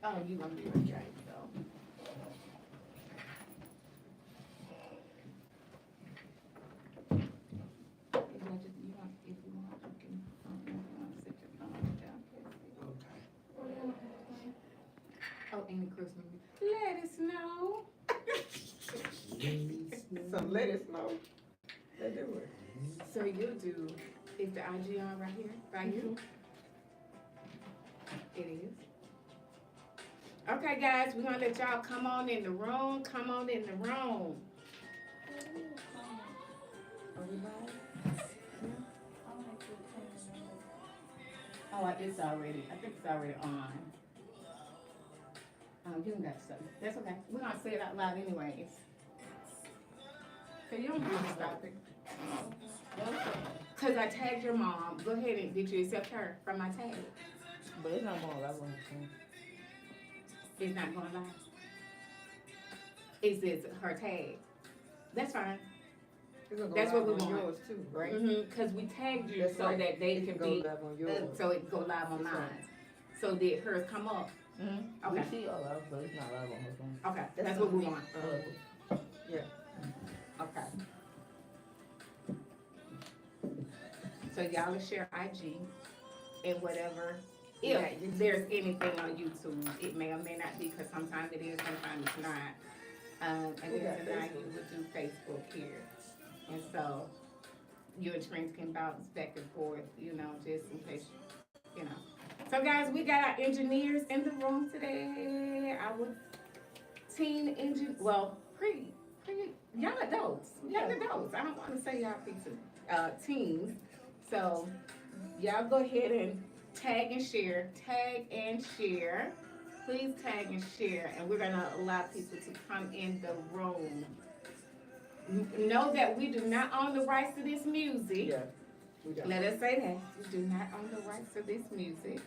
Oh, you gonna be right, so. If you want, you can, if you want to sit your phone down. Oh, any Christmas, let us know. So let us know. Let's do it. So you do, is the IG on right here, right here? It is. Okay, guys, we're gonna let y'all come on in the room, come on in the room. Everybody? Oh, it's already, I think it's already on. You don't got to stop. That's okay. We're gonna say it out loud anyways. So you don't have to stop it. Cause I tagged your mom. Go ahead and did you accept her from my tag? But it's not going live on the phone. It's not going live. Is this her tag? That's fine. It's gonna go That's live what we on want. yours too, right? Cause we tagged you That's so right. that they It can go be, live on yours. so it go live on That's mine. right. So did hers come up? Mm-hmm. Okay. We see all live, but it's not live on her phone. Okay, that's what we want. Yeah. Okay. So y'all will share IG and whatever. If there's anything on YouTube, it may or may not be, because sometimes it is, sometimes it's not. And then tonight we would do Facebook here. And so your screens can bounce back and forth, just in case, you know. So guys, we got our engineers in the room today. Our teen engine, well, young adults. I don't want to say y'all teens. So y'all go ahead and tag and share. Please tag and share, and we're gonna allow people to come in the room. Know that we do not own the rights to this music. Yeah. We don't. Let us say that. We do not own the rights to this music.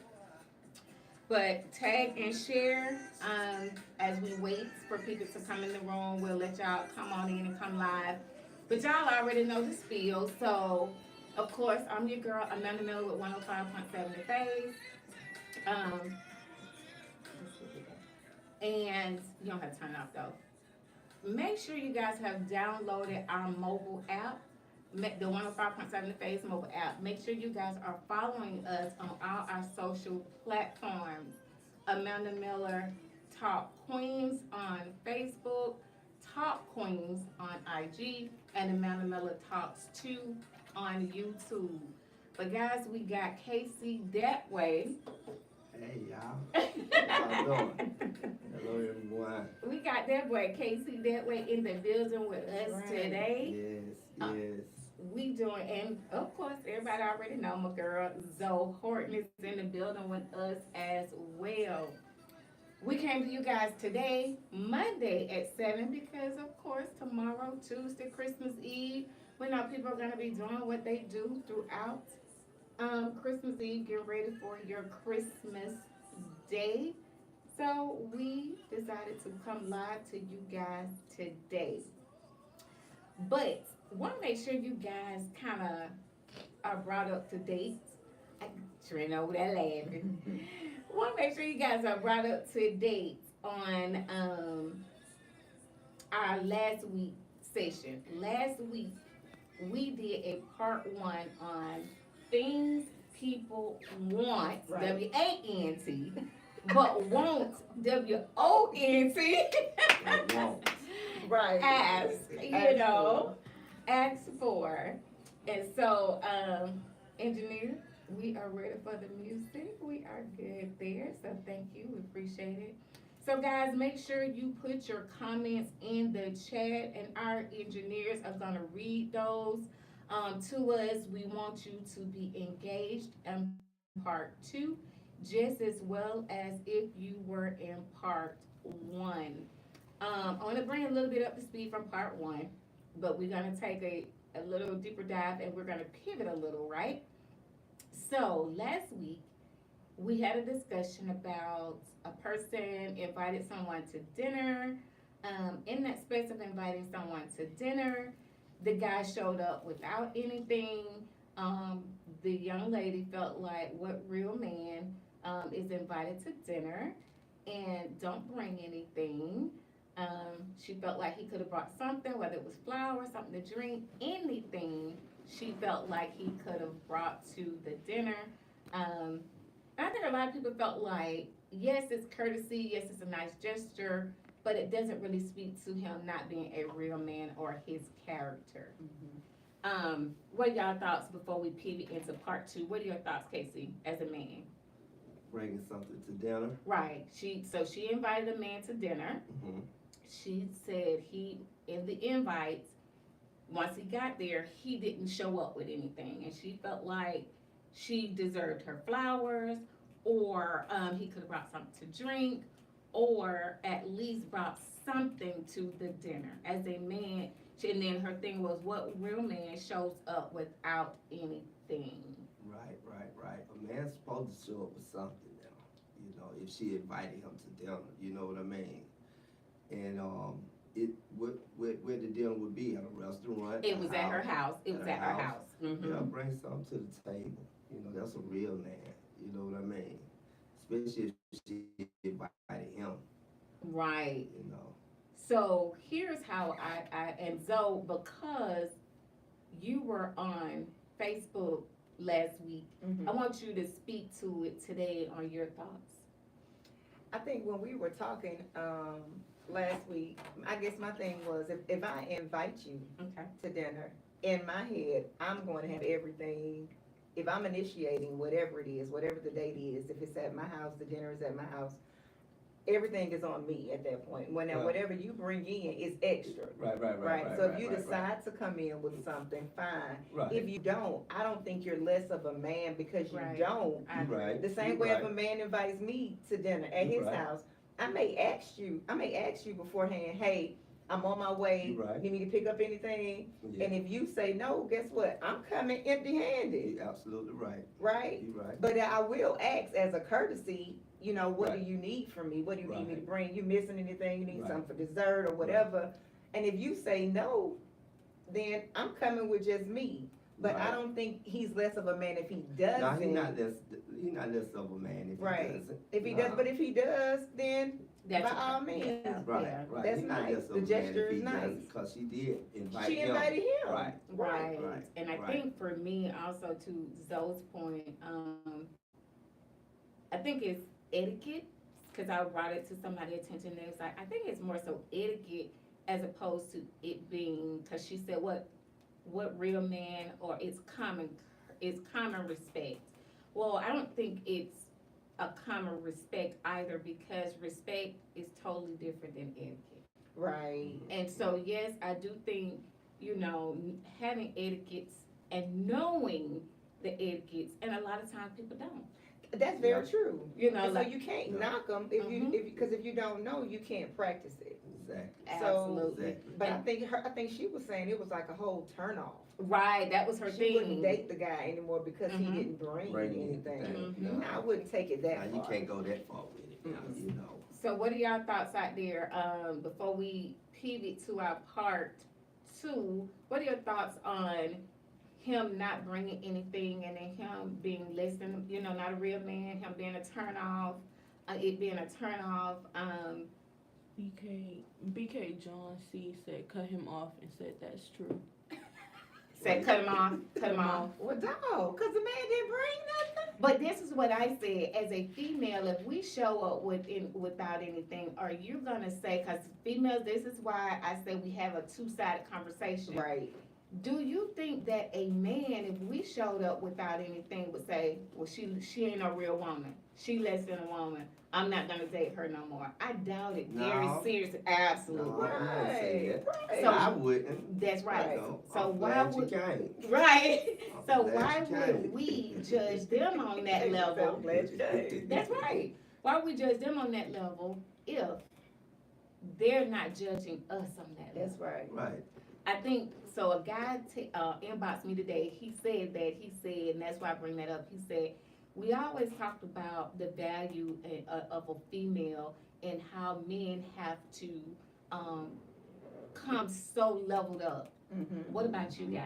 But tag and share, as we wait for people to come in the room. We'll let y'all come on in and come live. But y'all already know the spiel. So, of course, I'm your girl, Amanda Miller with 105.7 The Phase. And you don't have to turn it off though. Make sure you guys have downloaded our mobile app, the 105.7 The Phase mobile app. Make sure you guys are following us on all our social platforms. Amanda Miller Talk Queens on Facebook, Talk Queens on IG, and Amanda Miller Talks 2 on YouTube. But guys, we got Casey that way. Hey y'all. How y'all doing? Hello everyone. We got that boy Casey that way in the building with us today. Yes. We doing, and of course, everybody already know my girl Zoe Horton is in the building with us as well. We came to you guys today, Monday at 7, because of course tomorrow, Tuesday, Christmas Eve, we know people are gonna be doing what they do throughout Christmas Eve, getting ready for your Christmas day. So we decided to come live to you guys today. But want to make sure you guys kind of are brought up to date. Trent over there laughing. Want to make sure you guys are brought up to date on our last week session. Last week we did a part 1 on things people want, Right. WANT, but won't, WONT. Won't. Right. Ask for. And so, engineer, we are ready for the music. We are good there. So thank you. We appreciate it. So guys, make sure you put your comments in the chat, and our engineers are gonna read those to us. We want you to be engaged in part 2, just as well as if you were in part 1. I want to bring a little bit up to speed from part 1, but we're gonna take a little deeper dive, and we're gonna pivot a little, right? So last week we had a discussion about a person invited someone to dinner. In that space of inviting someone to dinner, the guy showed up without anything. The young lady felt like, what real man is invited to dinner? and don't bring anything. She felt like he could have brought something, whether it was flowers, something to drink, anything she felt like he could have brought to the dinner. I think a lot of people felt like, yes, it's courtesy, yes, it's a nice gesture, but it doesn't really speak to him not being a real man or his character. What are y'all thoughts before we pivot into part 2? What are your thoughts, Casey, as a man? Bringing something to dinner. Right. She invited a man to dinner. Mm-hmm. She said in the invite, once he got there, he didn't show up with anything, and she felt like she deserved her flowers, or he could have brought something to drink, or at least brought something to the dinner. As a man, and then her thing was, what real man shows up without anything? Right. A man's supposed to show up with something now. You know, if she invited him to dinner, you know what I mean? And where the dinner would be, at a restaurant. It was at her house. It was at her house. Mm-hmm. Yeah, bring something to the table. You know, that's a real man. You know what I mean? Especially if she invited him. Right. You know. So here's how and Zoe, because you were on Facebook last week, I want you to speak to it today on your thoughts. I think when we were talking last week, I guess my thing was, if I invite you to dinner, in my head, I'm going to have everything. If I'm initiating whatever it is, whatever the date is, if it's at my house, the dinner is at my house, everything is on me at that point. Whatever you bring in is extra. Right. So if you decide to come in with something, fine. Right. If you don't, I don't think you're less of a man because you don't. Right. The same way if a man invites me to dinner at his house, I may ask you beforehand, hey, I'm on my way. Need me to pick up anything? Yeah. And if you say no, guess what? I'm coming empty-handed. You're absolutely right. Right? You're right. But I will ask as a courtesy, you know, what do you need from me? What do you need me to bring? You missing anything? You need something for dessert or whatever? And if you say no, then I'm coming with just me. But I don't think he's less of a man if he doesn't. No, he's not less of a man if he doesn't. If he does, but if he does, then by all means. Right. That's nice. The gesture is nice. Because she did invite him. She invited him. Right. And I think for me also, to Zoe's point, I think it's etiquette, because I brought it to somebody's attention. They was like, I think it's more so etiquette as opposed to it being, because she said what real man, or it's common respect. Well, I don't think it's a common respect either, because respect is totally different than etiquette. Right. And so yes, I do think, you know, having etiquettes and knowing the etiquettes, and a lot of times people don't. That's very true. You know, so you can't knock them because if you don't know, you can't practice it. Exactly. Absolutely. But I think she was saying it was like a whole turn off. Right, that was her thing. She wouldn't date the guy anymore because he didn't bring anything. No, I wouldn't take it that far. You can't go that far with it now, you know. So what are y'all thoughts out there, before we pivot to our part 2, what are your thoughts on him not bringing anything, and then him being less than, you know, not a real man, him being a turn off, it being a turn off? BK John C said cut him off and said that's true. Said cut him off. Well, no, because the man didn't bring nothing. But this is what I said, as a female, if we show up without anything, are you gonna say, because females, this is why I say we have a two-sided conversation. Right. Do you think that a man, if we showed up without anything, would say, well, she ain't a real woman, she less than a woman, I'm not gonna date her no more? I doubt it. Very seriously. Absolutely. No, I wouldn't say that. So I wouldn't. That's right. So I'm why glad would you came. right? So I'm why glad you would came. we judge them on that level? I'm glad you came. That's right. Why would we judge them on that level if they're not judging us on that level? That's right. Right. I think so. A guy inboxed me today. He said, and that's why I bring that up. He said, we always talked about the value of a female and how men have to come so leveled up. What about you guys?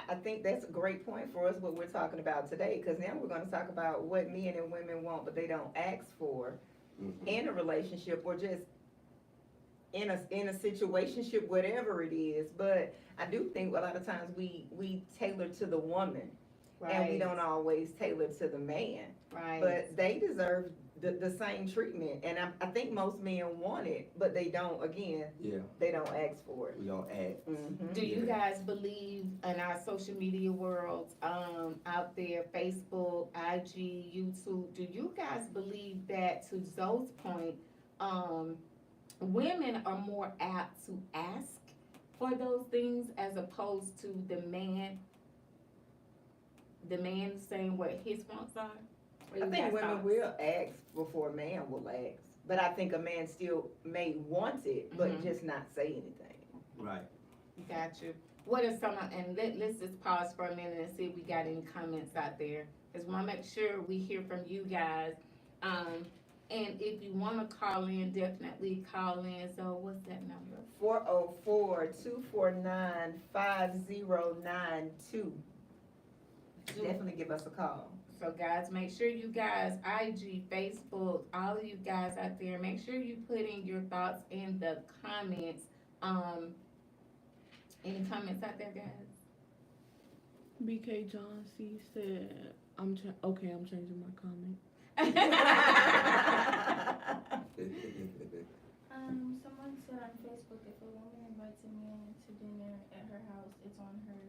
I think that's a great point for us, what we're talking about today, because now we're going to talk about what men and women want, but they don't ask for. in a relationship or just in a situationship, whatever it is. But I do think a lot of times we tailor to the woman and we don't always tailor to the man. Right. But they deserve the same treatment, and I think most men want it, but they don't. Again, Yeah, they don't ask for it. we don't act. Do you Yeah. guys believe in our social media world, out there, Facebook, IG, YouTube, do you guys believe that, to Zoe's point, women are more apt to ask for those things as opposed to the man saying what his wants are? What I you think guys women thoughts? will ask before a man will ask, but I think a man still may want it, but Mhm. just not say anything. Right. Got you. What are some, and let's just pause for a minute and see if we got any comments out there. Cause we wanna make sure we hear from you guys. And if you wanna call in, definitely call in. So what's that number? 404-249-5092. Definitely give us a call. So guys, make sure you guys, IG, Facebook, all of you guys out there, make sure you put in your thoughts in the comments. Any comments out there, guys? BK John C said, I'm changing my comment. Someone said on Facebook, if a woman invites a man to dinner at her house, it's on her.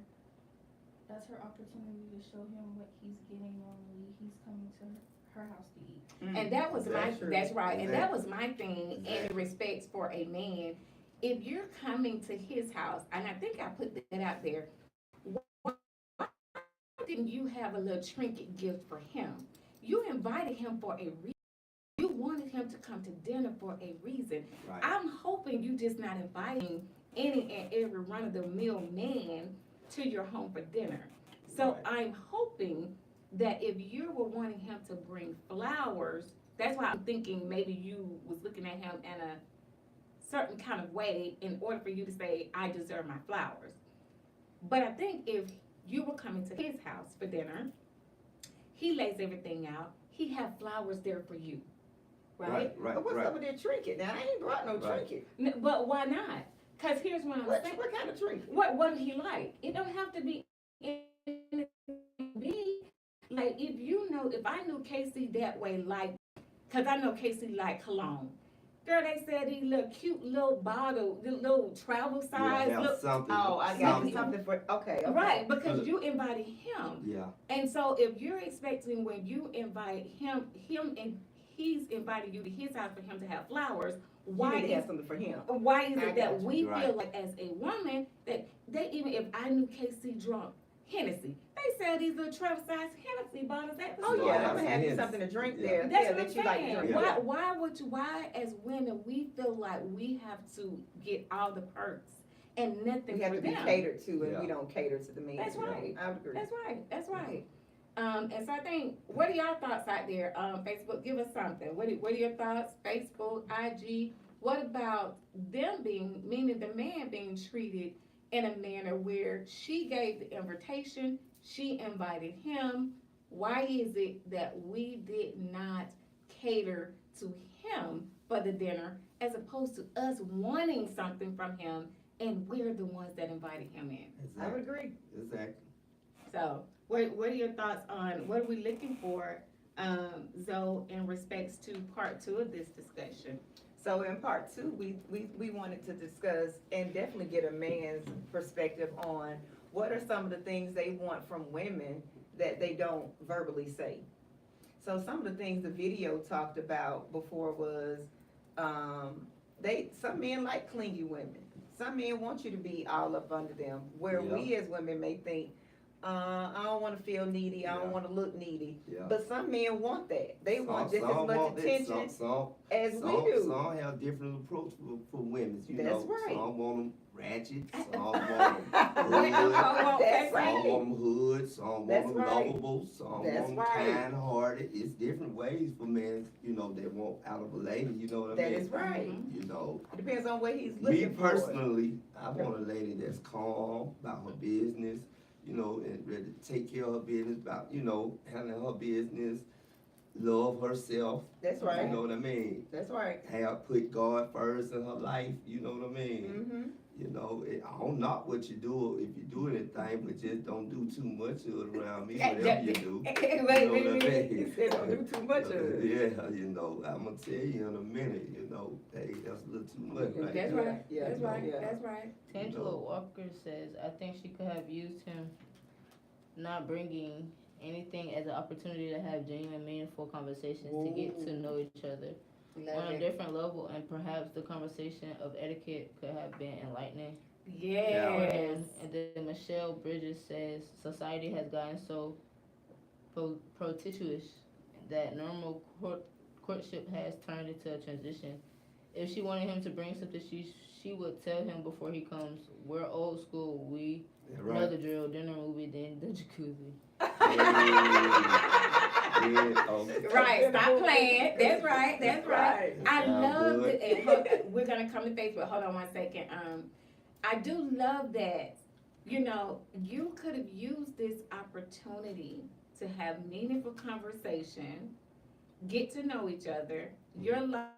That's her opportunity to show him what he's getting normally. He's coming to her house to eat. And that was my, That's true. that's right, and that was my thing in Exactly. respects for a man. If you're coming to his house, and I think I put that out there, why didn't you have a little trinket gift for him? You invited him for a reason. You wanted him to come to dinner for a reason. Right. I'm hoping you just not inviting any and every run-of-the-mill man to your home for dinner. So Right. I'm hoping that if you were wanting him to bring flowers, that's why I'm thinking maybe you was looking at him in a certain kind of way in order for you to say, I deserve my flowers. But I think if you were coming to his house for dinner, he lays everything out, he have flowers there for you, right? Right. But what's Right. up with that trinket? Now, I ain't brought no Right. trinket. But why not? Cause here's what I'm What saying. kind of trinket? What do he like? It don't have to be big. Like if I knew Casey that way, like, cause I know Casey like cologne. Girl, they said these little cute little bottle, the little travel size. Yeah, have Look, something. Oh, I got you something for, okay. right, because you invited him. Yeah. And so if you're expecting when you invite him and he's invited you to his house for him to have flowers, Why need to have something for him? why is I it that got you. we Right. feel like as a woman that they, even if I knew KC drunk Hennessy, they sell these little travel size Hennessy bottles at the Oh, store. yeah, Yeah, I'm gonna have you yes. something to drink Yeah. there. That's Yeah, what that I'm you like saying. to drink. Yeah. Why as women we feel like we have to get all the perks and nothing We have for to be them. catered to, and Yeah. we don't cater to the men. That's right. I would agree. That's right. That's right. And so I think, what are y'all thoughts out there? Facebook, give us something. What are your thoughts? Facebook, IG. What about them meaning the man being treated in a manner where she gave the invitation, she invited him? Why is it that we did not cater to him for the dinner as opposed to us wanting something from him and we're the ones that invited him in? I would Exactly. agree. Exactly. So, what are your thoughts on, what are we looking for, Zoe, in respects to part 2 of this discussion? So in part 2, we wanted to discuss and definitely get a man's perspective on what are some of the things they want from women that they don't verbally say. So some of the things the video talked about before was, some men like clingy women. Some men want you to be all up under them, where Yeah. we as women may think, I don't wanna feel needy, I don't Yeah. wanna look needy. Yeah. But some men want that. They want just as Some much want that. attention Some as we Some do. have different approach for women, you That's know. right. Some want them ratchet, some want them That's some right. want them hood, some want That's them right. lovable, some That's want them right. kind-hearted. It's different ways for men, you know, that want out of a lady, you know what I That mean? is right. You know, It depends on what he's me looking for. personally, I want a lady that's calm about her business, you know, and ready to take care of her business, about, you know, handling her business, love herself. That's You right, know what I mean? that's right. Have put God first in her life. You know what I mean? Mm-hmm. You know, I don't knock what you do if you do anything, but just don't do too much of it around me. Whatever you do. Wait, You know wait, what I wait, mean? he said don't do too much of it. Yeah, you know, I'm gonna tell you in a minute. You know, hey, that's a little too much. Right That's there. right, Yeah, that's right, yeah. that's right. Tangela Walker says, I think she could have used him not bringing anything as an opportunity to have genuine, meaningful conversations to get to know each other Love on a it. different level, and perhaps the conversation of etiquette could have been enlightening. Yes. And then Michelle Bridges says, society has gotten so propitious that normal courtship has turned into a transition. If she wanted him to bring something, she would tell him before he comes, we're old school, we Yeah, know right. the drill, dinner, movie, then the jacuzzi. Yeah, okay. Right, stop playing. That's right, that's right. I Sound love good. it. We're gonna come to Facebook. Hold on 1 second. I do love that. You know, you could have used this opportunity to have meaningful conversation, get to know each other, your likes,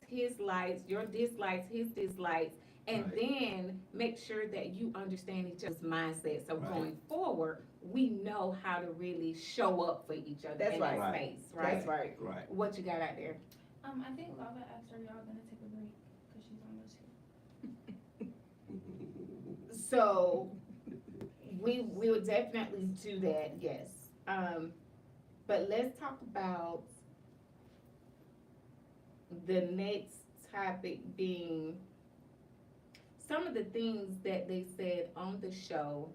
his likes, your dislikes, his dislikes, and Right. then make sure that you understand each other's mindset. So Right. going forward, we know how to really show up for each other That's in right. that space, right? That's right. Right. What you got out there? I think Lava asked her, y'all gonna take a break, cause she's almost here. So we will definitely do that, yes. But let's talk about the next topic being some of the things that they said on the show.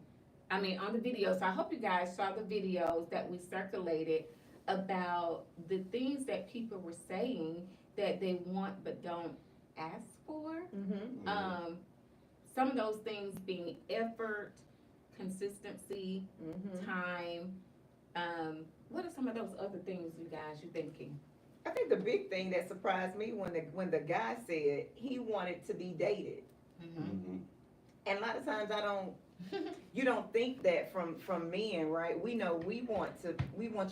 I mean, on the video. So I hope you guys saw the videos that we circulated about the things that people were saying that they want but don't ask for. Mm-hmm. Some of those things being effort, consistency, Mm-hmm. time. What are some of those other things, you guys, you thinking? I think the big thing that surprised me when the guy said he wanted to be dated, Mhm. and a lot of times you don't think that from men, right? We know we want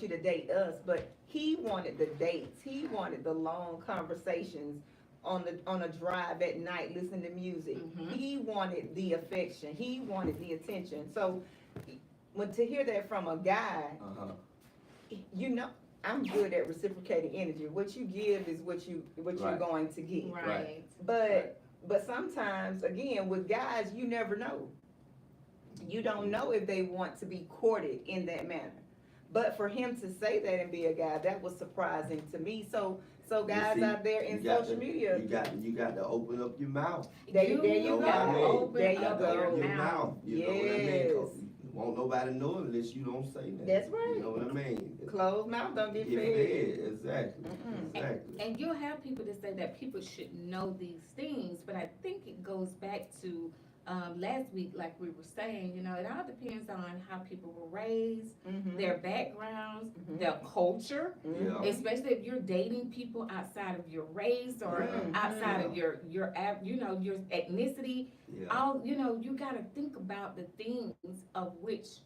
you to date us, but he wanted the dates. He wanted the long conversations on a drive at night, listening to music. Mhm. He wanted the affection. He wanted the attention. So when to hear that from a guy, Uh-huh. you know, I'm good at reciprocating energy. What you give is what you're Right. going to get. Right. But sometimes, again, with guys, you never know. You don't know if they want to be courted in that manner. But for him to say that and be a guy, that was surprising to me. So guys see, out there in you got social to- media, You got to open up your mouth. there you know what I go. mean? Open There you up Open go. up your your mouth. You know what I mean? Yes. 'Cause won't nobody know unless you don't say that. That's right. You know what I mean? Closed mouth don't get Get fed. fed. Exactly. Mm-mm. Exactly. And you'll have people that say that people should know these things, but I think it goes back to last week, like we were saying, you know, it all depends on how people were raised, Mhm. their backgrounds, Mhm. their culture, Yeah. especially if you're dating people outside of your race or Mhm. outside of your you know, your ethnicity. Yeah. All, you know, you gotta think about the things of which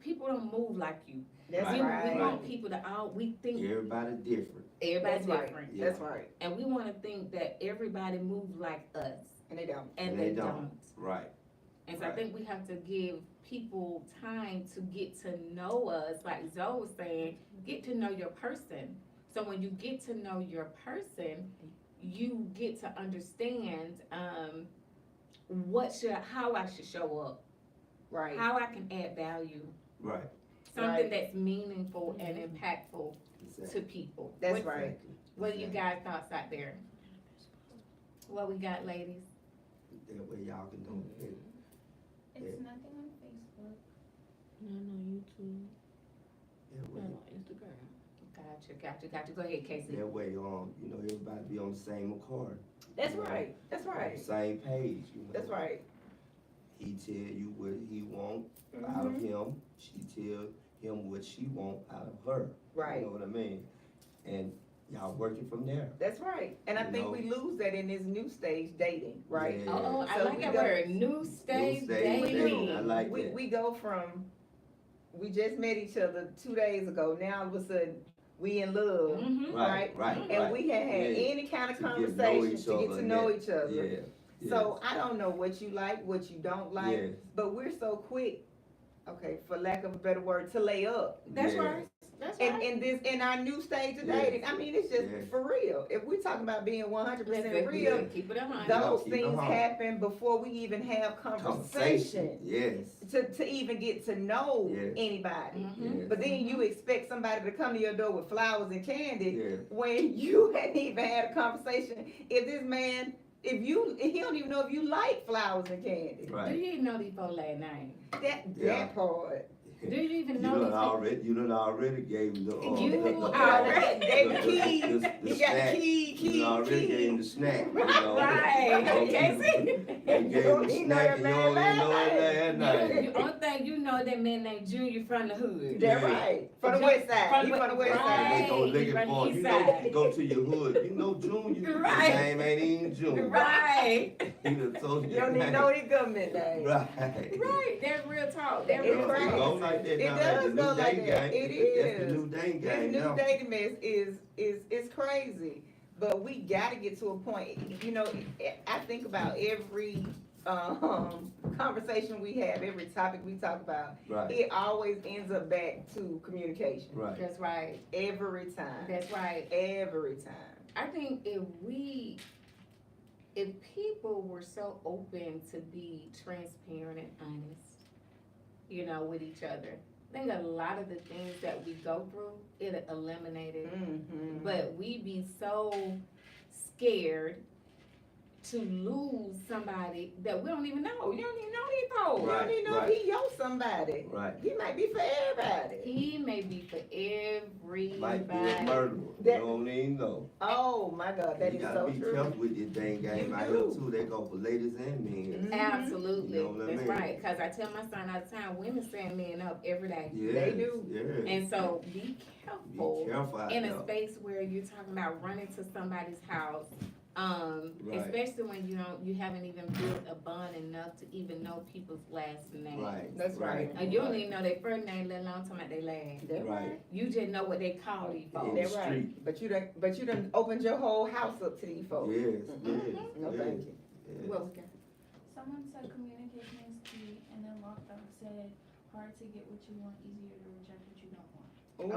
people don't move like you. That's Right. We right. want people to we think Everybody different. everybody's That's right. different. Yeah. That's right. And we wanna think that everybody moves like us, And they don't. and they don't. Right. And so I Right. think we have to give people time to get to know us, like Zoe was saying, get to know your person. So when you get to know your person, you get to understand how I should show up, Right. how I can add value, Right. something Right. that's meaningful and impactful Exactly. to people. That's What- right. What are you guys' thoughts out there? What we got, ladies? That way y'all can know. It's nothing on Facebook. None on YouTube, That way, none on Instagram. Gotcha. Go ahead, Casey. that way, you know, everybody be on the same accord. That's You know, right. That's on the right. same page, you know. That's right. He tell you what he want out of Mhm. him. She tell him what she want out of her. Right. You know what I mean? And y'all working from there. That's right. And I You think know? we lose that in this new stage dating, right? Yeah. Oh, I So like we that go- word, new stage stage dating. dating. I like we, that. we go from we just met each other 2 days ago. Now all of a sudden, we in love, Mhm. Right, right. and we hadn't had Yeah. any kind of To get to know conversation each to get other, to know yeah. each other. Yeah. So I don't know what you like, what you don't like, Yes. but we're so quick, okay, for lack of a better word, to lay up. That's Yeah. right. That's And right. in this, in our new stage of Yes. dating, I mean, it's just Yes. for real. If we're talking about being 100% Listen, real, keep it 100. those keep it things 100. happen before we even have conversation. Yes. To even get to know Yes. anybody. Mhm. Yes. But then you expect somebody to come to your door with flowers and candy Yes. when you hadn't even had a conversation. If this man, he don't even know if you like flowers and candy. Do Right. you even know these folks' last name? That Yeah. part. Do you even You know done these already, you done already gave him the, You the already gave the the- key. the You got the snack. key. You done already gave him the snack, you know. Right. You know, Can't see. You gave him the snack and you don't even know his last name. You only thing you know that man named Junior from the hood. That Yeah. right. From the west side. He from the west And side. they go Right. looking From for the him. You east know, side. go to your hood. You know Junior. Right. His name ain't even Junior. Right. He done told you You don't his even name. know his government name. Right. Right. That's real talk. It That's real crazy. It talk. go like that It now. does That's the go new like dating that. game. It That's the is. new dating This game new now. dating mess is crazy. But we gotta get to a point, you know, I think about every conversation we have, every topic we talk about, Right, it always ends up back to communication. right. That's right. Every time. That's right. Every time. I think if people were so open to be transparent and honest, you know, with each other, I think a lot of the things that we go through, it eliminated. Mm-hmm. But we be so scared to lose somebody that we don't even know. You don't even know these folks. You don't even know Right. if he your somebody. Right. He might be for everybody. He may be for Might be a everybody. murderer. You That- don't even know. Oh my God, that You is gotta so be true. careful with this dang game You out here do. too. They go for ladies and men. Mhm. Absolutely, You know what I that's mean? right. Cause I tell my son all the time, women stand men up every day. Yes, They do. yes. And so be Be careful careful out in there. a space where you're talking about running to somebody's house. Right. Especially when you haven't even built a bond enough to even know people's last name. Right. That's right. And you don't even know their first name, let alone talking about their last. That Right. You just know what they call these Yeah. folks. That street. right. But you done opened your whole house up to these folks. Yes, Mhm. yes, No, yes, thank you. yes. What was that? Someone said communication is key, and then Lockdown said hard to get what you want, easier to reject what you don't want.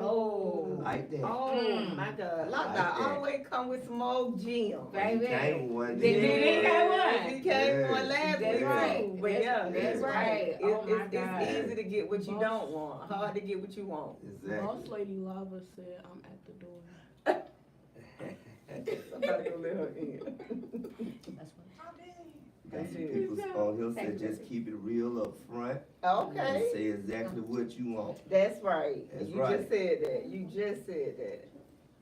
Oh. Like that. Oh Mm. my God. Like Lockdown that. always come with some old gems. Baby. He came one They day. did. He got one. He came Yeah. one last That's week right. too. But That's- yeah, that's right. right. Oh my God. It's easy to get what you Boss- don't want, hard to get what you want. Boss Exactly. Lady Lava said, I'm at the door. Somebody go let her in. That's what. Got That's some it. people on here Thank say you. just keep it real up front. Okay, And say exactly what you want. that's right. That's You right. just said that. You just said that.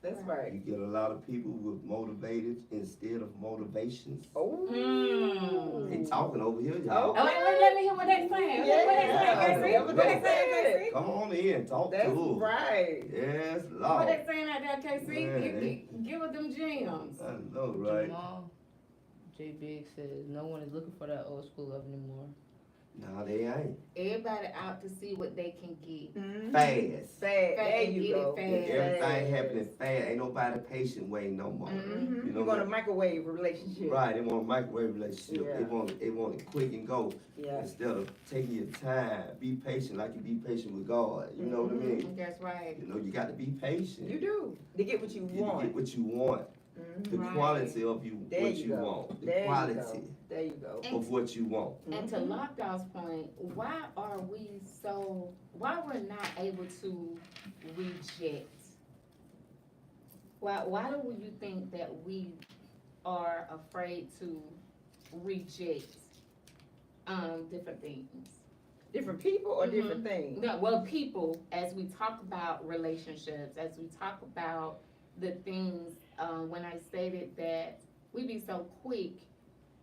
That's right. You get a lot of people with motivated instead of motivations. Oh. They talking over here, y'all. Oh, let me hear what they saying. Yeah. What they saying, That's Casey? what What they they saying, said. Casey? Come on in, talk That's to them. right. Yes, What Lord. they saying out there, Casey? Man. Give us them gems. I know, right? Jamal J Big says no one is looking for that old school love anymore. No, they ain't. Everybody out to see what they can get. Mhm. Fast. There Fast, you get it go. fast. Everything happening fast. Ain't nobody patient waiting no more. Mhm. You know You want a what? microwave relationship. Right, they want a microwave relationship. Yeah. They want it quick and go. Yeah. Instead of taking your time, be patient like you be patient with God. You know what I mean? That's right. You know, you got to be patient. You do. To get what you You get to want. get what you want. Mhm. The Right. quality of you, There what you you go. want. The There you quality go. There you go. of what you want. And to Mhm. Lockdown's point, why we're not able to reject? Why do you think that we are afraid to reject, different things? Different people or Mhm. different things? No, well, people, as we talk about relationships, as we talk about the things, when I stated that we be so quick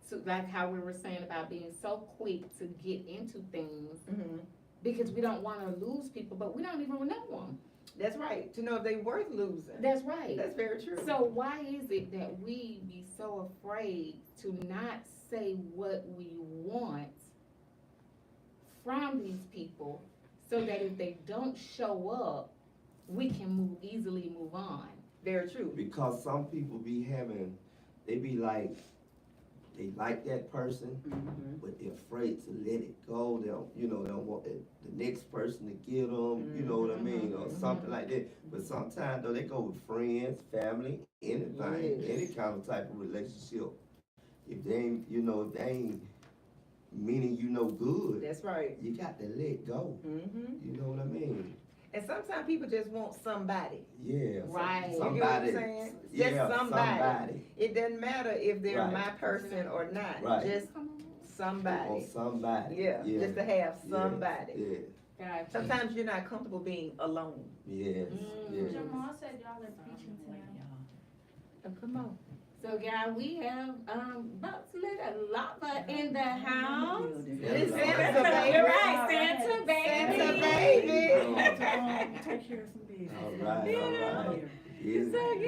to, like how we were saying about being so quick to get into things Mhm. because we don't wanna lose people, but we don't even know them. That's right. To know if they worth losing. That's right. That's very true. So why is it that we be so afraid to not say what we want from these people so that if they don't show up, we can easily move on. Very true. Because some people be having, they be like, they like that person, but they're afraid to let it go. They don't, they don't want the next person to get them, you know what I mean, or something like that. But sometimes though, they go with friends, family, anything, Yes. any kind of type of relationship. If they ain't, if they ain't meaning good, That's right. you got to let go. You know what I mean? And sometimes people just want somebody. Yeah. Right. You get what I'm Somebody. saying? Yeah, Just somebody. somebody. It doesn't matter if they're Right. my person or not. Right. Just Or somebody. somebody. Yeah, just to have somebody. Yeah. Gotcha. Sometimes you're not comfortable being alone. Yes. Yes. Jamal said y'all are preaching tonight. Oh, come on. So, guys, we have Bucks Little Lava in the house. It's Hello. Santa, baby. You're right, Santa baby. Santa baby. Take care of some business. All right. Yes. So, Have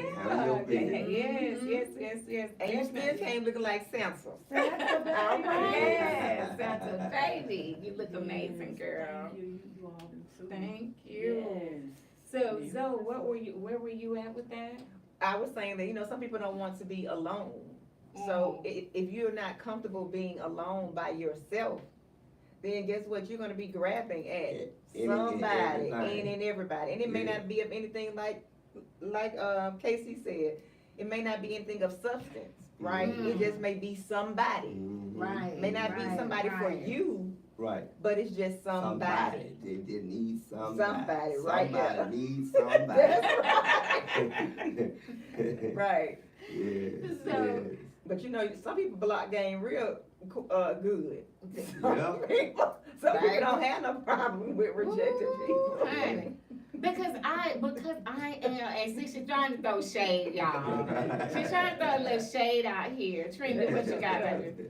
your yeah. business. Yes. And you still came looking like Santa. Santa baby. All right. Yes, Santa baby. You look amazing, girl. Thank you. You all do too. Thank you. Yes. So, Zoe, where were you at with that? I was saying that, some people don't want to be alone. So if you're not comfortable being alone by yourself, then guess what? You're gonna be grabbing at somebody, any and everybody. And it may not be of anything like Casey said, it may not be anything of substance, right? Mhm. It just may be somebody. Mhm. Right. It may not be somebody for you, Right. but it's just somebody. They need somebody. Somebody, right there. Somebody needs somebody. That's right. Yes. So- Yes. But some people block game real good. Yeah. Some people don't have no problem with rejecting people. Honey, because I am, and see, she's trying to throw shade, y'all. She's trying to throw a little shade out here. Trina, what you got, baby?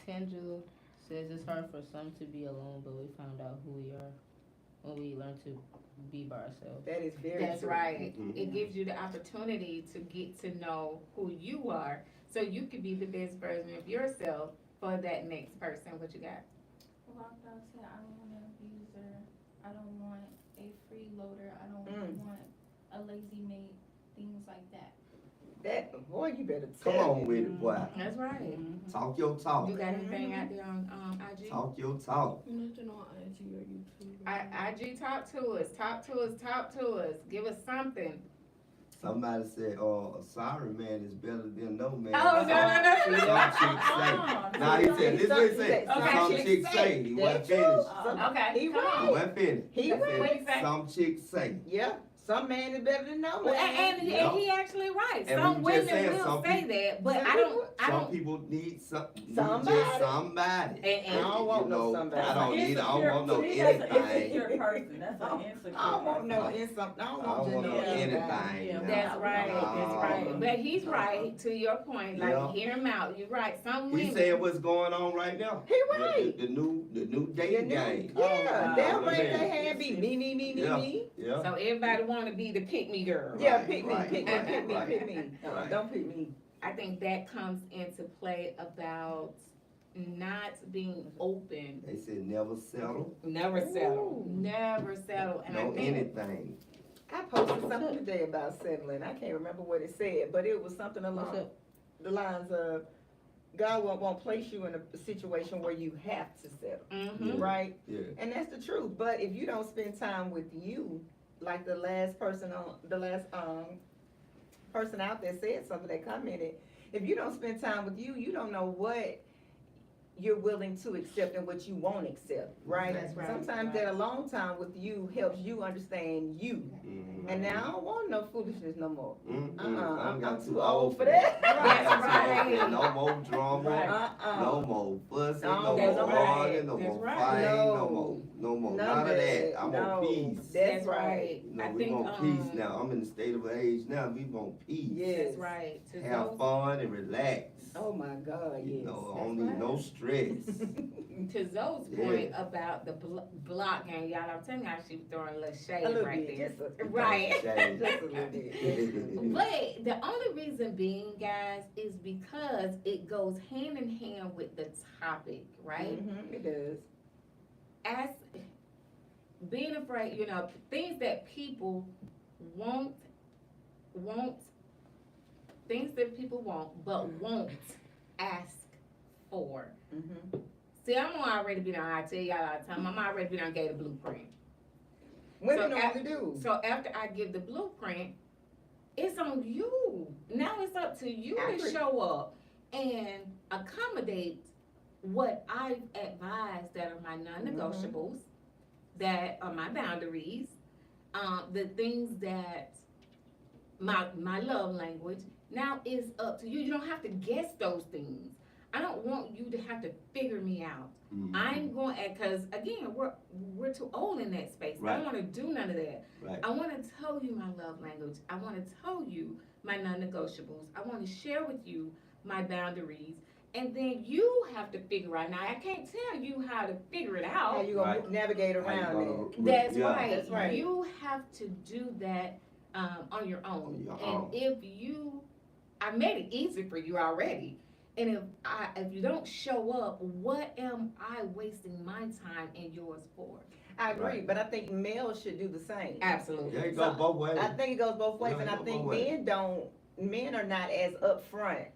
Tangela says it's hard for some to be alone, but we found out who we are when we learn to be by ourselves. That is very That's true. right. Mhm. It gives you the opportunity to get to know who you are, so you can be the best version of yourself for that next person. What you got? Lockdown said, I don't want an abuser. I don't want a freeloader. I don't want a lazy mate. Things like that. That boy, you better Come tell on me. with it, boy. That's right. Talk your talk. You got anything out there on IG? Talk your talk. Nothing on IG or YouTube. IG, talk to us. Give us something. Somebody said, a sorry man is better than no man. Oh, no. Some chicks say. Nah, he said, this is what he said. Okay. Some chicks say. He wasn't That's true. finished. Okay, He come right. on. He wasn't finished. He He right. said, What he say? some chicks say. Yeah, some man is better than no Well, man. and Yeah. he actually right. And Some we just women saying will some say people- that, but Some I people- Some people need Somebody. just somebody. And I don't want no somebody. I don't want no See, that's an anything. insecure person. That's an insecure I don't want no person. insult. I don't I want don't just want no no anything. anything. Yeah. That's right. That's right. No. But he's right to your point. Like Yeah. hear him out. You're right. Some He women. saying what's going on right now. He right. The new dating game. Yeah, wow. that Yeah. way they had be me. Yeah. So everybody want to be the pick me girl. Yeah, Right, pick me, right, pick me, right, pick me, right. pick me. Right. Don't pick me. I think that comes into play about not being open. They said never settle. Never settle. Ooh. Never settle. And I No think anything. I posted something today about settling. I can't remember what it said, but it was something What's along up? the lines of God won't place you in a situation where you have to settle, mhm. right? Yeah. And that's the truth. But if you don't spend time with you, like the last person out there said something, they commented, if you don't spend time with you, you don't know what you're willing to accept and what you won't accept, right? That's right. Sometimes that alone time with you helps you understand you. Mhm. And now I don't want no foolishness no more. I'm I'm too old for that. That's right. No more drama. Uh-uh. No more fussing. No, No that's more right. arguing. No That's more right. fighting. No. No more. None None of that. that. I No. want peace. That's right. No, I we think want peace now. I'm in the state of age now. We want peace. Yes. That's right. To Have those, fun and relax. Oh my God, You yes. know, That's only right. no stress. to Zoe's Yeah. point about the block game, y'all, I'm telling y'all, she was throwing a little shade A little right bit, there. just a Right. Shame. Just a little bit. But the only reason being, guys, is because it goes hand in hand with the topic, right? Mhm, it does. As being afraid, you know, things that people won't, things that people want, but won't ask for. Mhm. See, I'm already been on, I tell y'all all the time, I'm already been on gave the blueprint. Women So normally do. So after I give the blueprint, it's on you. Now it's up to you I to agree. show up and accommodate what I've advised that are my non-negotiables, that are my boundaries, the things that my love language. Now it's up to you. You don't have to guess those things. I don't want you to have to figure me out. Mhm. I'm going at, cause again, we're too old in that space. I Right. don't wanna do none of that. Right. I wanna tell you my love language. I wanna tell you my non-negotiables. I wanna share with you my boundaries. And then you have to figure out. Now, I can't tell you how to figure it How out. you gonna Right. navigate How you around gonna it? That's yeah. right. That's right. You have to do that on your own. On your and own. if you, I made it easy for you already. And if you don't show up, what am I wasting my time and yours for? I agree, Right. but I think males should do the same. Absolutely. Yeah, it go both ways. I think it goes both ways, Yeah, and it I go think both ways. men are not as upfront.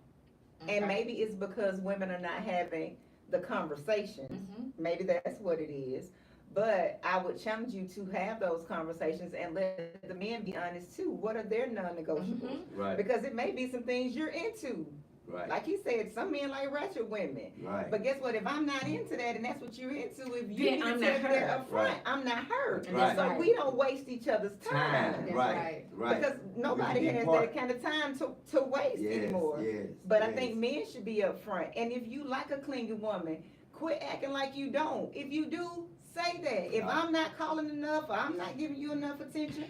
Okay. And maybe it's because women are not having the conversations. Mhm. Maybe that's what it is. But I would challenge you to have those conversations and let the men be honest too. What are their non-negotiables? Mhm. Right. Because it may be some things you're into. Right. Like he said, some men like ratchet women. Right. But guess what? If I'm not into that and that's what you're into, if you Then need to I'm tell not me that hurt. up front, Right. I'm not hurt. Right. So we don't waste each other's time. That's Right. right. Right. Because nobody be has part. that kind of time to waste Yes, anymore. yes, But I yes. think men should be upfront. And if you like a clingy woman, quit acting like you don't. If you do, say that. If Yeah. I'm not calling enough or I'm not giving you enough attention,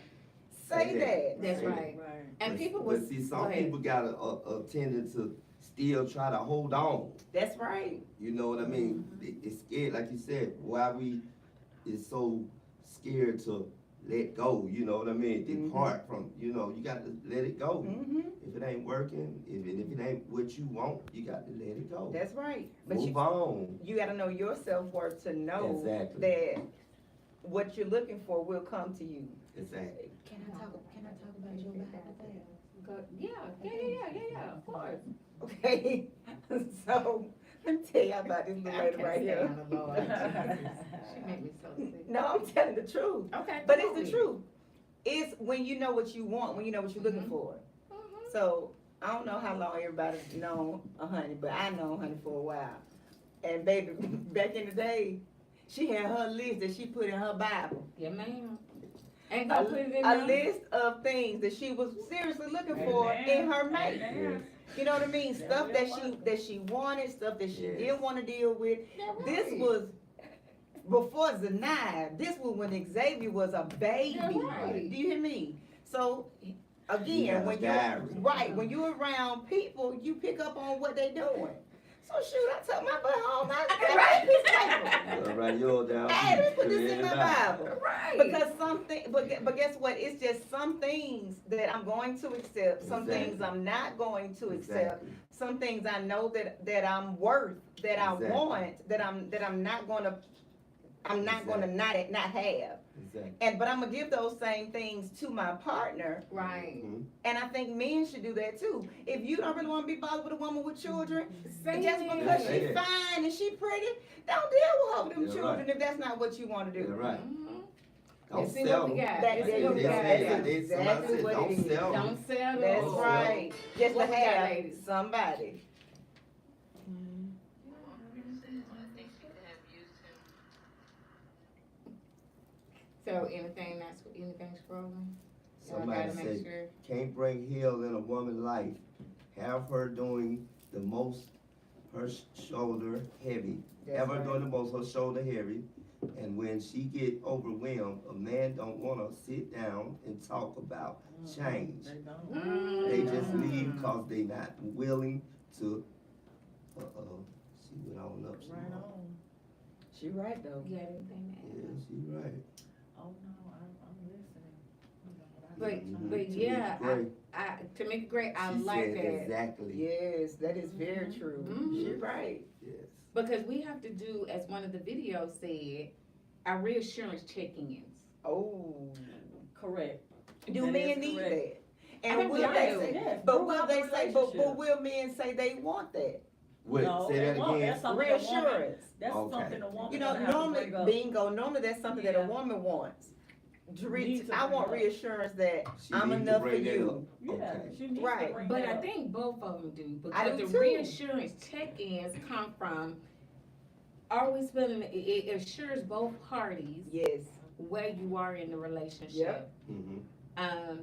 Say say that. that. That's Say right. Right. And But- people but was, see, go some ahead. people got a tendency to still try to hold on. That's right. You know what I mean? It's scared, like you said. Why we is so scared to let go? You know what I mean? Mhm. Depart from. You know, you got to let it go. Hmm. If it ain't working, if it ain't what you want, you got to let it go. That's right. But Move on. you gotta know your self-worth to know Exactly. that what you're looking for will come to you. Exactly. Can I talk about your behalf? Yeah, of course. Okay? So, let me tell you about this little lady right here. stand the Lord. She made me so sick. No, I'm telling the truth. Okay. But come it's on the truth. It's when you know what you want, when you know what you're looking Mhm. for. Mhm. So, I don't know how long everybody's known Honey, but I know Honey for a while. And baby, back in the day, she had her list that she put in her Bible. Yeah, ma'am. Ain't gonna put it in A there. list of things that she was seriously looking for in her mate. Yes. You know what I mean? That Stuff will that she wanted, stuff that she Yes. didn't want to deal with. That's This right. was before Zanaya. This was when Xavier was a baby. That's right. Do you hear me? So You again, got when a you're diary. right, when you're around people, you pick up on what they're doing. So shoot, I took my butt home. I got this paper. Well, right, you're down. Hey, let's put this in my Bible. Right. Because but guess what? It's just some things that I'm going to accept, some things Exactly. I'm not going to accept, Exactly. some things I know that I'm worth, that I Exactly. want, that I'm not gonna not have. Exactly. But I'm gonna give those same things to my partner, Right. Mhm. and I think men should do that too. If you don't really want to be bothered with a woman with children, Say just it. because Say she's it. fine and she pretty, don't deal with her with them Yeah, children right. if that's not what you want to do. Yeah, right. Mhm. Don't Let's see sell what we them. got. That- Let's see that- what we that- got. that's They- somebody exactly said, what don't it is. sell 'em. Don't sell That's those. right. Just What to we got, have ladies? somebody. So anything scrolling? Y'all Somebody gotta make said, sure. can't bring heal in a woman's life. Have her doing the most, her shoulder heavy. Have her doing the most, her shoulder heavy. And when she get overwhelmed, a man don't wanna sit down and talk about change. They don't. They just leave cause they not willing to, she went on up some Right more. on. She right though. You got anything to Yeah, add? she right. Oh, no, I'm listening. You know what I But- need to Mhm. know. but Tamika yeah, Gray, To make it great, I she like said that. exactly, Yes, that is very true. Mhm. She right. yes. Because we have to do, as one of the videos said, a reassurance check-in. Oh, Correct. do That men is need correct. that? I And think will we they do. say, Yes, but throughout will the they say, but relationship. will men say they want that? Wait, No, say that they won't. again. That's something a woman, Reassurance. that's Okay. something a woman You gonna know, have to normally, bring up. bingo, normally that's something that a Yeah. woman wants. Needs to I bring want up. reassurance that She I'm need to enough for bring that you. up. Yeah, Okay. she needs Right. to bring But that I up. think both of them do, I because do the too. reassurance check-ins come from, are we spending, it assures both parties Yes. where you are in the relationship. Yep. Mm-hmm.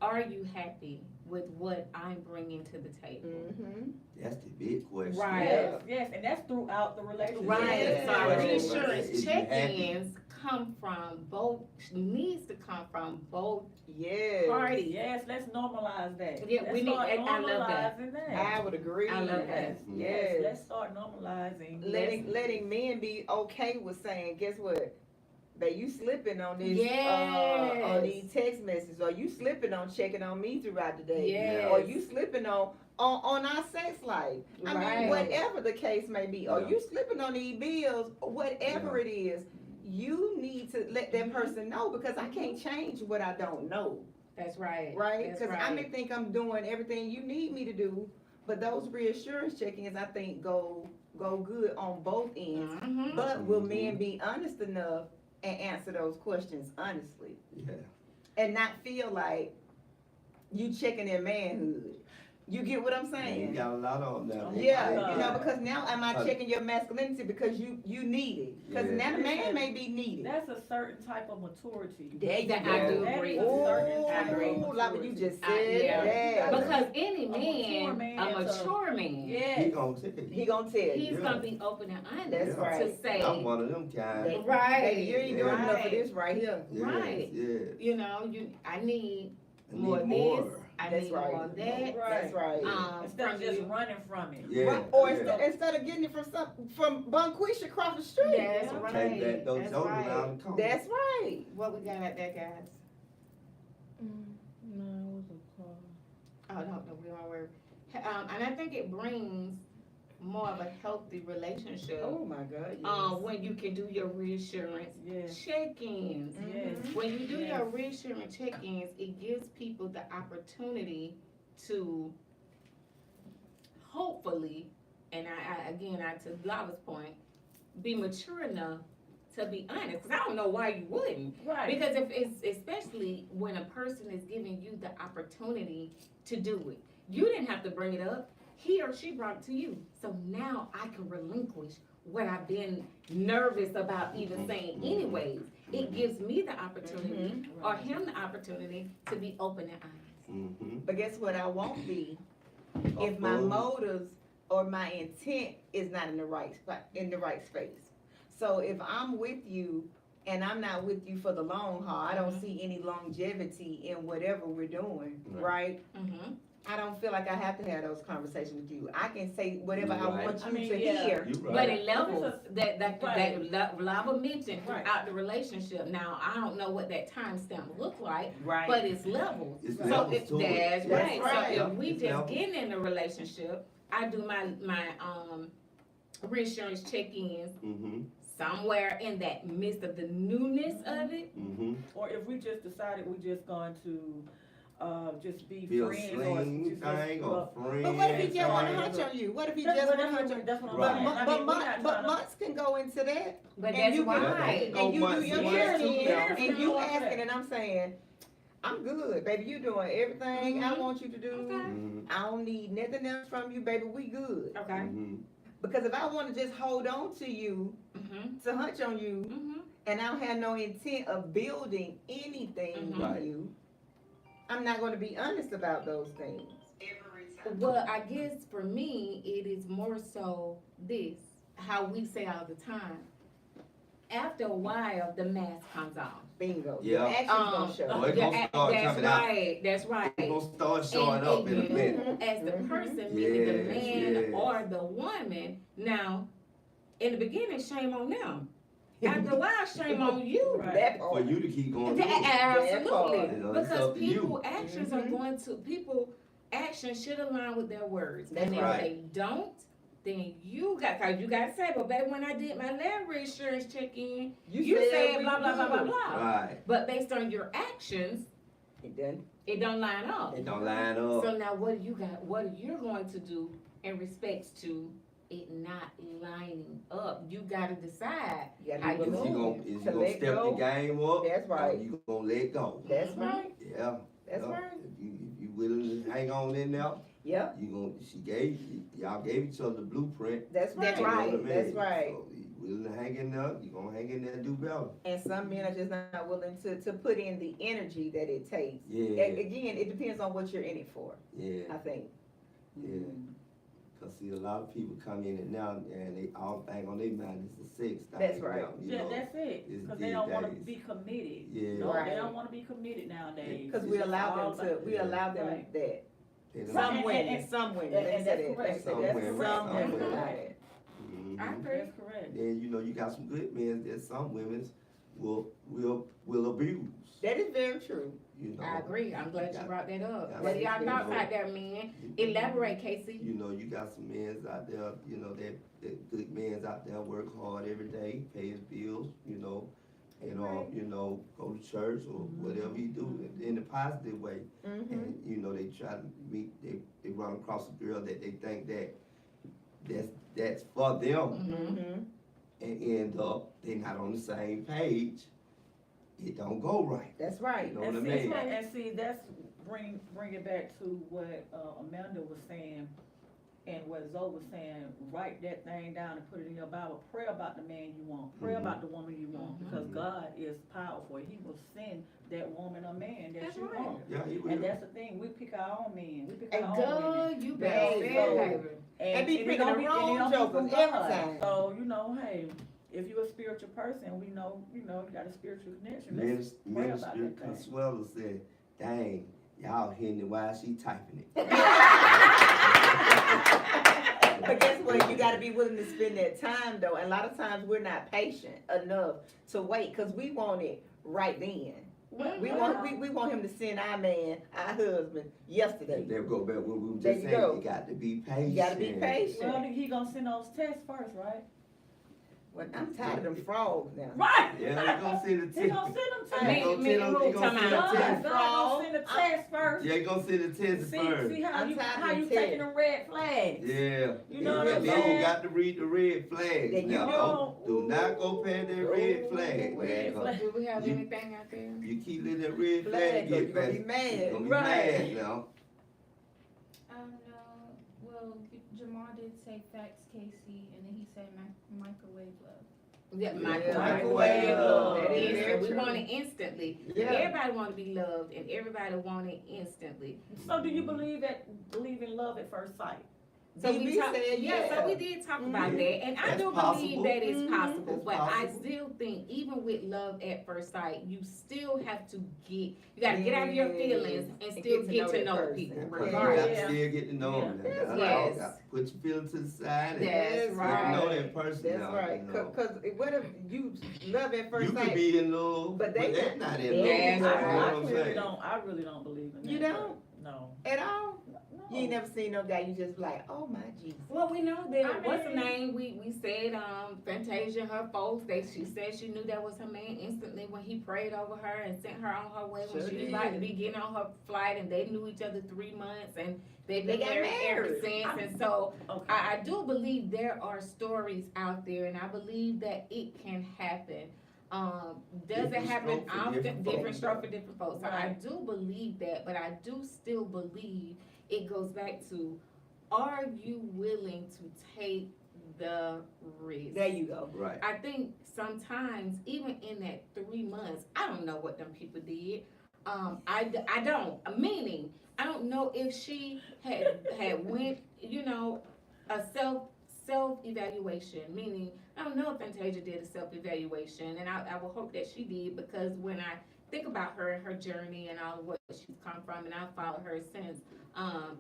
Are you happy with what I'm bringing to the table? Mm-hmm. That's the big question. Right. Yes, yes, and that's throughout the relationship. Right, Yeah. so our Right. reassurance Is you happy? check-ins come from both, needs to come from both Yes. parties. Yes, let's normalize that. Yeah, Let's we need- start I love that. normalizing that. I would agree. I love Yes, that. yes, Yes. let's start normalizing. Letting men be okay with saying, guess what? That you slipping on this, Yes. on these text messages, or you slipping on checking on me throughout the day, Yes. or you slipping on our sex life. I Right. mean, whatever the case may be, or Yeah. you slipping on these bills, whatever Yeah. it is, you need to let that person know, because I can't change what I don't know, That's right. right? That's Because I may right. think I'm doing everything you need me to do, but those reassurance check-ins, I think, go good on both ends. Mhm. But will Mhm. men be honest enough and answer those questions honestly, Yeah. and not feel like you checking their manhood? You get what I'm You saying? got a lot on now. Yeah, you know, because now am I Uh, checking your masculinity because you need it? Because Yeah. now the man may be needed. That's a certain type of maturity. There you That go. I do That agree. is a certain I type of agree. Ooh, like what you maturity. just I- said. yeah. Yeah. Because any A mature man man, a is a- mature man, He Yes, gonna tell you. He gonna tell you. he's Yeah. gonna be open and honest That's to right. say, I'm one of them guys. That- Right. Baby, you ain't doing enough of Right. this right here. Yes, Right. yes. you know, I need I more of need this, more. I That's need right. more of that. That's right. instead of From just you. running from it. Yeah. Right. Or yeah. instead of getting it from Bonquisha across the street. That's Yeah. right. Take that, those That's shoulders right. around the corner. That's right. What we got out there, guys? No, it was a call. Oh, no, we don't worry. And I think it brings more of a healthy relationship. Oh my God. Yes. When you can do your reassurance Yes, check-ins. yes. When you do Yes. your reassurance check-ins, it gives people the opportunity to hopefully, and to Lava's point, be mature enough to be honest. Because I don't know why you wouldn't. Right. Because if it's, especially when a person is giving you the opportunity to do it, you didn't have to bring it up. He or she brought it to you. So now I can relinquish what I've been nervous about even saying anyways. It gives me the opportunity or him the opportunity to be open and honest. Mm-hmm. But guess what? I won't be if my Uh-oh. motives or my intent is not in the right spot, in the right space. So if I'm with you and I'm not with you for the long haul, I don't see any longevity in whatever we're doing, right? Mm-hmm. I don't feel like I have to have those conversations with you. I can say whatever I Right. want you I mean, to yeah. hear. You But right. it levels that Right. Lava mentioned Right. throughout the relationship. Now, I don't know what that timestamp look like, Right. but it's levels. It's So levels if to it. that's right. right. So if we It's just levels. get in a relationship, I do my reassurance check-ins Mm-hmm. somewhere in that midst of the newness of it. Mm-hmm. Or if we just decided we just going to, just be Be a friends or sling just. thing or friend. But what if he just want to thing. hunch on you? What if he That's just what want to hunch on you? that's what I'm Right. saying. But, I but, mean, we're not but trying to- months can go into that. But And that's you can- right. Go And you do months, your months too check-in, now. and you Yeah. asking, and I'm saying, I'm good, baby. You doing everything I Mhm. want you to do. Okay. Mm-hmm. I don't need nothing else from you, baby. We good. Okay. Mm-hmm. Because if I want to just hold on to you, Mm-hmm. to hunch on you, Mm-hmm. and I don't have no intent of building anything Mhm. with Right. you, I'm not going to be honest about those things. Well, I guess for me, it is more so this, how we say all the time. After a while, the mask comes off. Bingo. Yeah. The action's gonna Oh, show. it gonna start that's coming out. right. That's right. It's gonna start showing And up in a you, minute. as the Mhm. person, meaning the Yes, man yes. or the woman. Now, in the beginning, shame on them. After a while, shame on you. Right. That For part. you to keep going. That- through it. Absolutely, You know, it's because up to you. people actions are Mhm. going to people actions should align with their words, That's and if right. they don't, then you cause you gotta say, but baby, when I did my lab insurance check-in, you said said we blah, blah, blah, blah, good. blah. Right, But based on your actions, It done. it don't line up. it don't line up. So now what you're going to do in respects to it not lining up, you gotta decide. You gotta How be you Is you willing gonna, is you to gonna let step go. the game up? That's right. Or you gonna let go? That's Mhm. right. Yeah. That's yeah. right. If you willing to hang on in there, Yep. y'all gave each other the blueprint. That's right. That's right. You know what I That's mean? right. So you willing to hang in there, you gonna hang in there and do better. And some men are just not willing to put in the energy that it takes. Yeah, Again, it depends on what you're in it for, I yeah, think. yeah. Cause see, a lot of people come in and now and they all think on their mind is the sex thing. That's right. now, you Yeah, know? that's it, it's cause they don't wanna these be committed. Yeah. No, Right. they don't wanna be committed nowadays. Cause we It's allow all them to, about- we allow them Right. that. They don't- Some and- women, and- some women, and let me say that's that, let me correct. say Some that. women, Some some women women. allow that. Mhm. I agree. That's correct. Then, you know, you got some good men that some women will abuse, That is very true. you know. I agree, I'm glad you brought that up. Yeah. What are y'all You thoughts know. out there, man? You- Elaborate, Casey. You know, you got some men out there, you know, that good men out there work hard every day, pay his bills, you know, and, you know, go to church or whatever you do in a positive way. Mm-hmm. And, you know, they try to meet, they run across a girl that they think that's for them Mm-hmm. and end up, they not on the same page. It don't go right, That's right. you know what I And mean? see, that's bring it back to what Amanda was saying and what Zoe was saying. Write that thing down and put it in your Bible. Pray about the man you want. Pray Mhm. about the woman you want, because Mhm. God is powerful. He will send that woman or man that That's you right. want. Yeah, he And will. that's the thing. We pick our own men. We pick And our own women. girl, you There better you say go. it, baby. And be it picking don't the be- wrong and it don't be jokers from every God. time. So, you know, hey, if you're a spiritual person, we know, you got a spiritual connection. Let's pray about Minister that thing. Consuelo said, dang, y'all hitting it while she typing it. But guess what? You gotta be willing to spend that time though. And a lot of times we're not patient enough to wait because we want it right then. We want him to send our man, our husband, yesterday. They'll go back when we were There just you saying, go. you got to be patient. You gotta be patient. Well, he gonna send those tests first, right? Well, I'm tired of them frogs now. Right. Yeah, they gonna send the He test. gonna send them They tests. gonna Me- send who they gonna talking send about? the God, test. God gonna send the test first. Yeah, they gonna send the test See first. how I'm you tired of how you them taking tests. the red flags. Yeah. You know what I'm Then you saying? got to read the red flags. Then you Now, know. do not go past that red Ooh, flag. red man. flag. Do we have You- anything out there? You keep letting that red Flag, flag you're get gonna past. be mad. You're gonna be Right. mad now. No, well, Jamal did say facts, Casey, and then he said microwave love. Yeah, microwave love. That is Instant. very We true. want it instantly. Yeah. Everybody want to be loved, and everybody want it instantly. So do you believe in love at first sight? So DB we talk, said, yeah, so we yeah. did talk about Mhm. that, and I That's do possible. believe that it's Mhm. possible. That's But I possible. still think, even with love at first sight, you still have to you gotta get out of your feelings and still get to know that people, person. You regardless. got to Yeah. still get to know them. Yeah. That's Yes. all. Got to put your feelings to the side and That's get to know right. that person That's now. right. You know. Cause what if you love at You first could sight? be in love, But but they they're not- not That's in love. right. You know what I I'm really saying? don't. I really don't believe in that. You don't? No. At all? No. You ain't never seen no guy, you just like, oh my Jesus. Well, we know that, I what's her mean- name, we said, Fantasia, her folks, she said she knew that was her man instantly when he prayed over her and sent her on her way when Sure she was did. about to be getting on her flight, and they knew each other 3 months, and they've They been got married ever married. since, I'm- and so, Okay. I do believe there are stories out there, and I believe that it can happen. Does it Different happen stroke for often? different Different folks. stroke for different folks. So I Right. do believe that, but I do still believe it goes back to, are you willing to take the risk? There you go. Right. I think sometimes, even in that 3 months, I don't know what them people did. I don't, meaning, I don't know if she had went, a self-evaluation, meaning, I don't know if Fantasia did a self-evaluation, and I will hope that she did, because when I think about her and her journey and all of what she's come from, and I've followed her since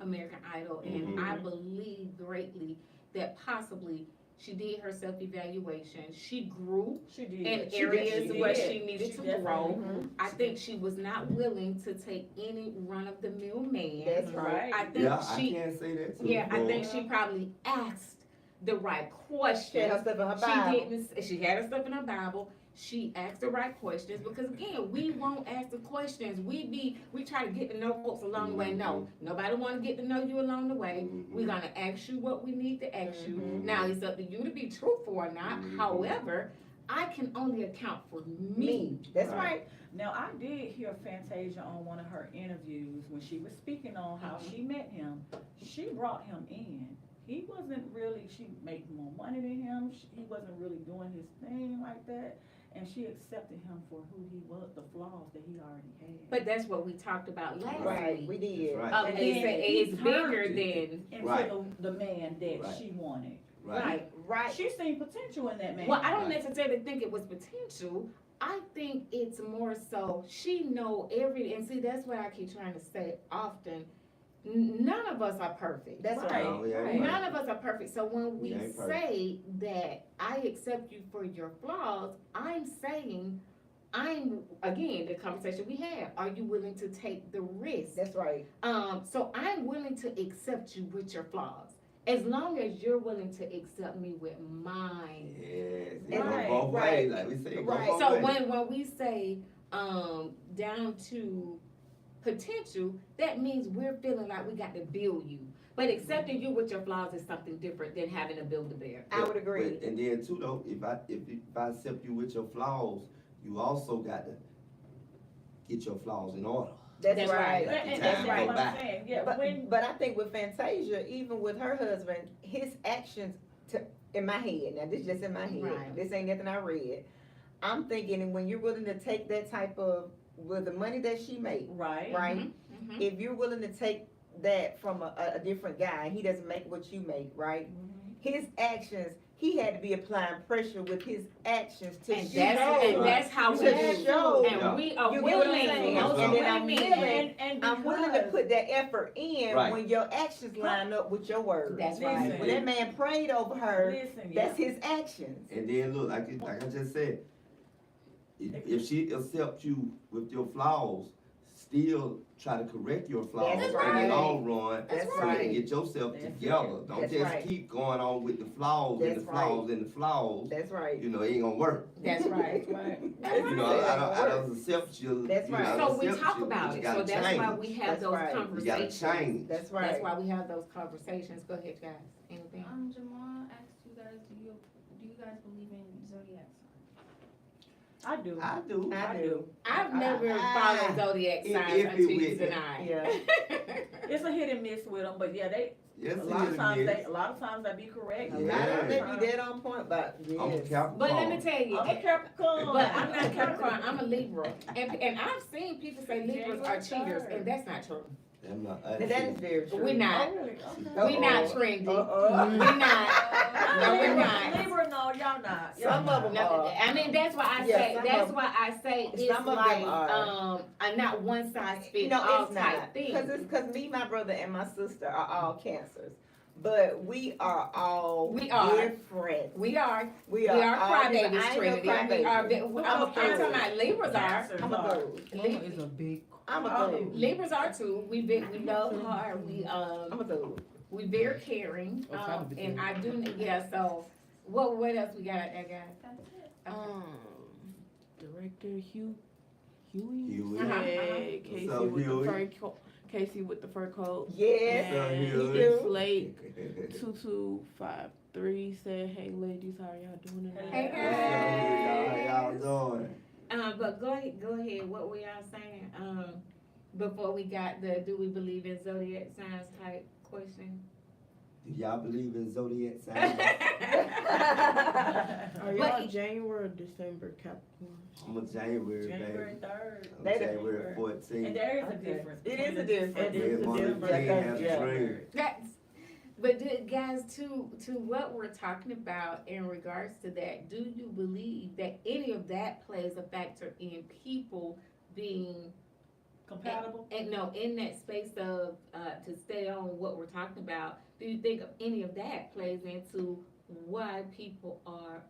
American Idol, and I believe greatly that possibly she did her self-evaluation. She grew She did. in She areas did. where she needed She to definitely- grow. I think she was not willing to take any run-of-the-mill man. That's right. I think Yeah, I she, can't say that too. yeah, I Boy. think she probably asked the right She had questions. her stuff in her She Bible. didn't, she had her stuff in her Bible. She asked the right questions, because again, we won't ask the questions. We try to get to know folks along the way. No, nobody wanna get to know you along the way. We're gonna ask you what we need to ask you. Mhm. Now, it's up to you to be truthful or not. Mhm. However, I can only account for me. That's Right. right. Now, I did hear Fantasia on one of her interviews when she was speaking on how she met him. She brought him in. He wasn't really, she made more money than him. He wasn't really doing his thing like that. And she accepted him for who he was, the flaws that he already had. But that's what we talked about last Right, week. we did. Right. And It's, then it's he bigger turned than, Into Right. the man that Right. she wanted. right. Right. She seen potential in that man. Well, I don't Right. necessarily think it was potential. I think it's more so she know and see, that's what I keep trying to say often. None of us are perfect. That's Right. right. No, we ain't Right. None of us are perfect. So when We we ain't perfect. say that I accept you for your flaws, I'm saying, again, the conversation we had, are you willing to take the risk? That's right. So I'm willing to accept you with your flaws. As long as you're willing to accept me with mine. Yes, it Right, go both right. ways, like we say, it go Right. both So ways. when we say, down to potential, that means we're feeling like we got to build you. But accepting you with your flaws is something different than having to build a bear. I would agree. But- and then too though, if I accept you with your flaws, you also got to get your flaws in order. That's That's right. right. And Time that's go what by. I'm saying, yeah, But, when, but I think with Fantasia, even with her husband, his actions in my head, now this just in my head, Right. this ain't nothing I read. I'm thinking, and when you're willing to take that type of, with the money that she made, right, right? Mhm. If you're willing to take that from a different guy, he doesn't make what you make, right? His actions, he had to be applying pressure with his actions to And show. that's how we To do. show. And we are You get what I'm willing, saying? those And are then I'm women. willing- and I'm willing to because- put that effort in Right. when your actions line up with your words. That's Listen. right. When that man prayed over her, Listen, yeah. that's his actions. And then look, like I just said, if she accepts you with your flaws, still try to correct your flaws That's in right. the long run. That's So right. you get yourself That's together. it. Don't That's just right. keep going on with the flaws and That's the flaws and the flaws. That's right. You know, it ain't gonna work. That's right. Right. You know, I don't accept you. That's you know, right. I don't So we accept talk you, about but you it. So gotta that's why change. we have That's those right. You gotta conversations. change. That's That's right. why we have those conversations. Go ahead, guys. Anything? Jamal asked you guys, do you guys believe in zodiac signs? I do. I do. I do. I've never followed zodiac If- signs if until it you with- tonight. Yeah. It's a hit and miss with them, but yeah, Yes, a lot of it times is. a lot of times they be correct. A A lot lot of of them times- be dead on point, but I'm a yes. Capricorn. But let me tell you, I'm a Capricorn. but I'm not Capricorn. I'm a Libra, and I've seen people say Libras are cheaters, and that's not true. I'm not- And that is very true. We're not. Oh, really? Okay. We're not Uh-oh. trendy. Uh-oh. We're not. No, we're not. Libra, no, y'all not. Y'all Some of not. them No, are. I mean, that's why I Yeah, say, some that's of- why I say it's some of them like, are. a not one size fits No, all it's type not. thing. Cause me, my brother, and my sister are all cancers. But we are all We are. different. We are We all all different. crybabies, I ain't Trinity. no I mean, crybaby. I'm talking about Libras are. Cancers I'm a are. third. Mama is a big. I'm a Oh. third. Libras are too. We love hard. I'm a third. We very caring. Oh, probably And too. I do. Yeah. So what else we got, guys? That's it. Director Huey Huey. Uh-huh, said Casey up, with Huey? the fur coat. Casey with the fur coat. Yes. up, And Huey? do. Slate 2253 said, "Hey ladies, how y'all doing tonight?" Hey, Hey, how y'all doing? But go ahead. What were y'all saying? Before we got the do we believe in zodiac signs type question. Do y'all believe in zodiac signs? Are But- y'all January or December Capricorn? I'm a January, January baby. 3rd. I'm They- January 14th. And there is a Okay. difference. It is a between difference. the- It is a Monday, difference. Tuesday, Yeah. have Yeah. dream. That's, but guys, to what we're talking about in regards to that, do you believe that any of that plays a factor in people being Compatible? and no in that space of to stay on what we're talking about? Do you think of any of that plays into why people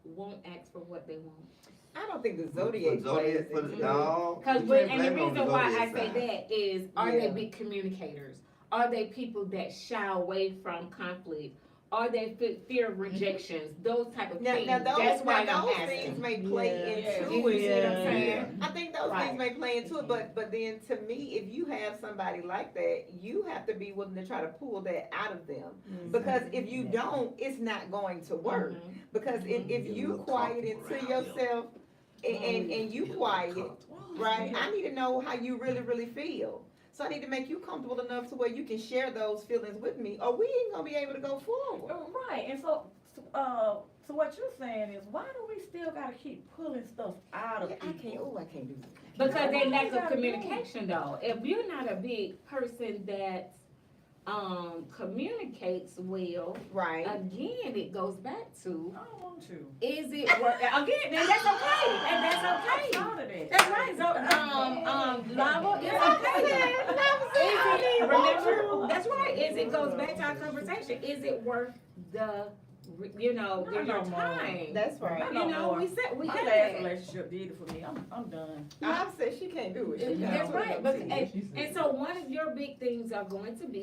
won't ask for what they want? I don't think the zodiac plays for the into it. no. Because you can't and the blame it on reason why I zodiac say sign. that is, are they Yeah. big communicators? Are they people that shy away from conflict? Are they fear of rejections? Those type of things. Now That's why I'm those asking. things may play Yeah. into You it. see what I'm saying? I think those Right. things may play into it, but then to me, if you have somebody like that, you have to be willing to try to pull that out of them. Because if you don't, it's not going to work. Mhm. Because if Get a you little quiet comfortable into around yourself and you Get a little quiet, comfortable. right? I need to know how you really feel. So I need to make you comfortable enough to where you can share those feelings with me, or we ain't gonna be able to go forward. Right, and so what you're saying is, why do we still gotta keep pulling stuff out of I people? can't do that. Because they Why lack you of gotta do communication though. If you're not a big person that communicates well, Right. again, it goes back to, I don't want to. is it work? Again, then that's okay, and that's okay. I'm tired of that. That's right. So, Lava, it's okay. Remember, that's right. It goes back to our conversation. Is it worth the, your No more. time? That's right. Not You no know, more. we said we My had last that. relationship did it for me. I'm done. I've said she can't do it. She That's can't. right. But and so one of your big things are going to be